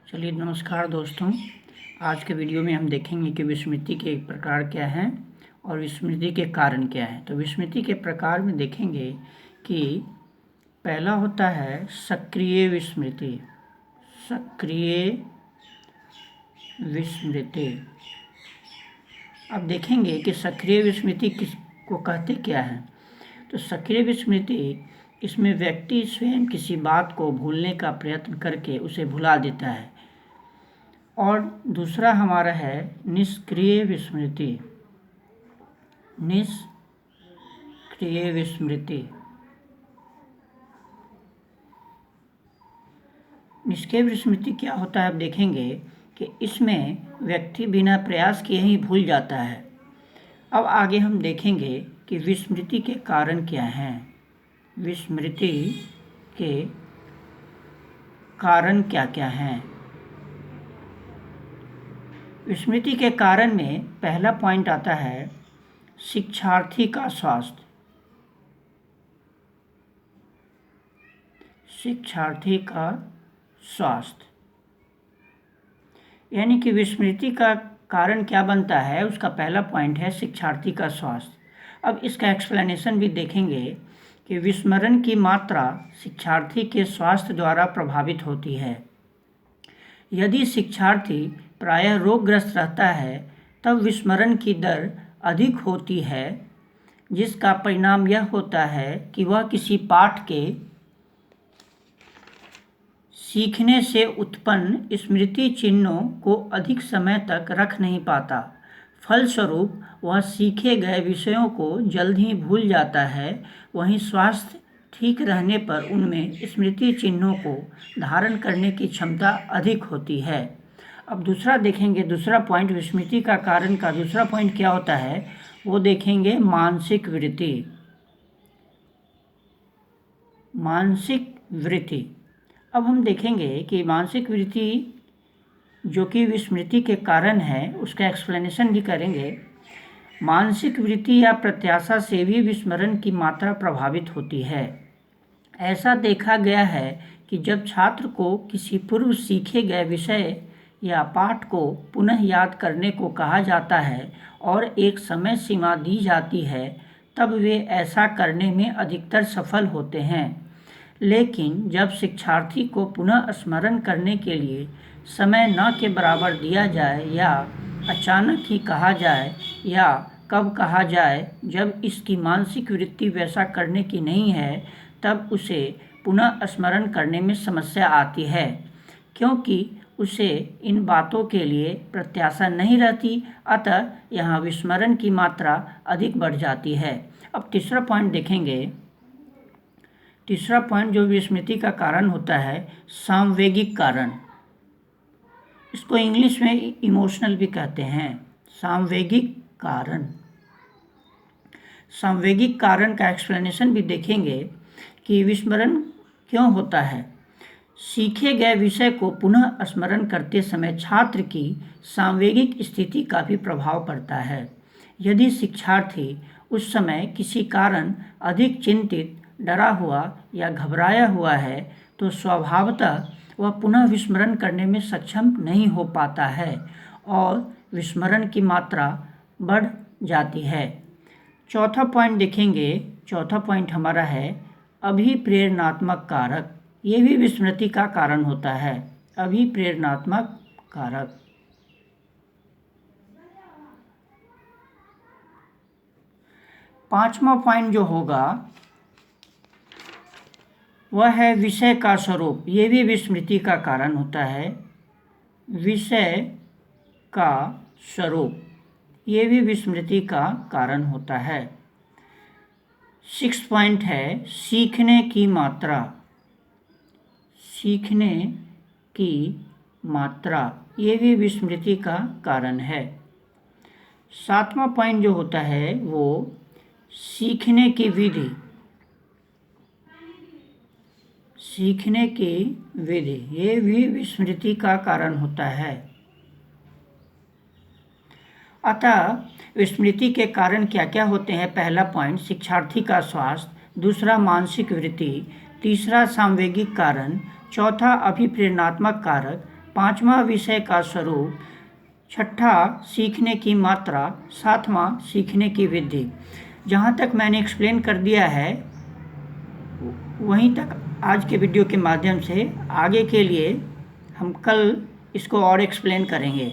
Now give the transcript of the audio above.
चलिए नमस्कार दोस्तों। आज के वीडियो में हम देखेंगे कि विस्मृति के प्रकार क्या हैं और विस्मृति के कारण क्या हैं। तो विस्मृति के प्रकार में देखेंगे कि पहला होता है सक्रिय विस्मृति। सक्रिय विस्मृति। अब देखेंगे कि सक्रिय विस्मृति किसको कहते क्या है। तो सक्रिय विस्मृति, इसमें व्यक्ति स्वयं किसी बात को भूलने का प्रयत्न करके उसे भुला देता है। और दूसरा हमारा है निष्क्रिय विस्मृति। निष्क्रिय विस्मृति। निष्क्रिय विस्मृति क्या होता है, अब देखेंगे कि इसमें व्यक्ति बिना प्रयास किए ही भूल जाता है। अब आगे हम देखेंगे कि विस्मृति के कारण क्या हैं। विस्मृति के कारण क्या क्या हैं। विस्मृति के कारण में पहला पॉइंट आता है शिक्षार्थी का स्वास्थ्य। शिक्षार्थी का स्वास्थ्य, यानी कि विस्मृति का कारण क्या बनता है, उसका पहला पॉइंट है शिक्षार्थी का स्वास्थ्य। अब इसका एक्सप्लेनेशन भी देखेंगे कि विस्मरण की मात्रा शिक्षार्थी के स्वास्थ्य द्वारा प्रभावित होती है। यदि शिक्षार्थी प्रायः रोगग्रस्त रहता है तब विस्मरण की दर अधिक होती है, जिसका परिणाम यह होता है कि वह किसी पाठ के सीखने से उत्पन्न स्मृति चिन्हों को अधिक समय तक रख नहीं पाता। फलस्वरूप वह सीखे गए विषयों को जल्द ही भूल जाता है। वहीं स्वास्थ्य ठीक रहने पर उनमें स्मृति चिन्हों को धारण करने की क्षमता अधिक होती है। अब दूसरा देखेंगे, दूसरा पॉइंट विस्मृति का कारण का दूसरा पॉइंट क्या होता है, वो देखेंगे मानसिक वृत्ति। मानसिक वृत्ति। अब हम देखेंगे कि मानसिक वृत्ति जो कि विस्मृति के कारण है, उसका एक्सप्लेनेशन भी करेंगे। मानसिक वृत्ति या प्रत्याशा से भी विस्मरण की मात्रा प्रभावित होती है। ऐसा देखा गया है कि जब छात्र को किसी पूर्व सीखे गए विषय या पाठ को पुनः याद करने को कहा जाता है और एक समय सीमा दी जाती है, तब वे ऐसा करने में अधिकतर सफल होते हैं। लेकिन जब शिक्षार्थी को पुनः स्मरण करने के लिए समय न के बराबर दिया जाए या अचानक ही कहा जाए या कब कहा जाए जब इसकी मानसिक वृत्ति वैसा करने की नहीं है, तब उसे पुनः स्मरण करने में समस्या आती है, क्योंकि उसे इन बातों के लिए प्रत्याशा नहीं रहती। अतः यहाँ विस्मरण की मात्रा अधिक बढ़ जाती है। अब तीसरा पॉइंट देखेंगे। तीसरा पॉइंट जो विस्मृति का कारण होता है, सांवेगिक कारण। इसको इंग्लिश में इमोशनल भी कहते हैं। सांवेगिक कारण। सांवेगिक कारण का एक्सप्लेनेशन भी देखेंगे कि विस्मरण क्यों होता है। सीखे गए विषय को पुनः स्मरण करते समय छात्र की सांवेगिक स्थिति का भी प्रभाव पड़ता है। यदि शिक्षार्थी उस समय किसी कारण अधिक चिंतित, डरा हुआ या घबराया हुआ है, तो स्वभावतः वह पुनः विस्मरण करने में सक्षम नहीं हो पाता है और विस्मरण की मात्रा बढ़ जाती है। चौथा पॉइंट देखेंगे। चौथा पॉइंट हमारा है अभिप्रेरणात्मक कारक। ये भी विस्मृति का कारण होता है। अभिप्रेरणात्मक कारक। पांचवा पॉइंट जो होगा वह है विषय का स्वरूप। ये भी विस्मृति का कारण होता है। विषय का स्वरूप, ये भी विस्मृति का कारण होता है। 6 पॉइंट है सीखने की मात्रा। सीखने की मात्रा, ये भी विस्मृति का कारण है। 7वां पॉइंट जो होता है वो सीखने की विधि। सीखने की विधि, ये भी विस्मृति का कारण होता है। अतः विस्मृति के कारण क्या क्या होते हैं। पहला पॉइंट शिक्षार्थी का स्वास्थ्य, दूसरा मानसिक वृत्ति, तीसरा सांवेगिक कारण, चौथा अभिप्रेरणात्मक कारक, 5वां विषय का स्वरूप, 6ठा सीखने की मात्रा, 7वां सीखने की वृद्धि। जहाँ तक मैंने एक्सप्लेन कर दिया है वहीं तक आज के वीडियो के माध्यम से, आगे के लिए हम कल इसको और एक्सप्लेन करेंगे।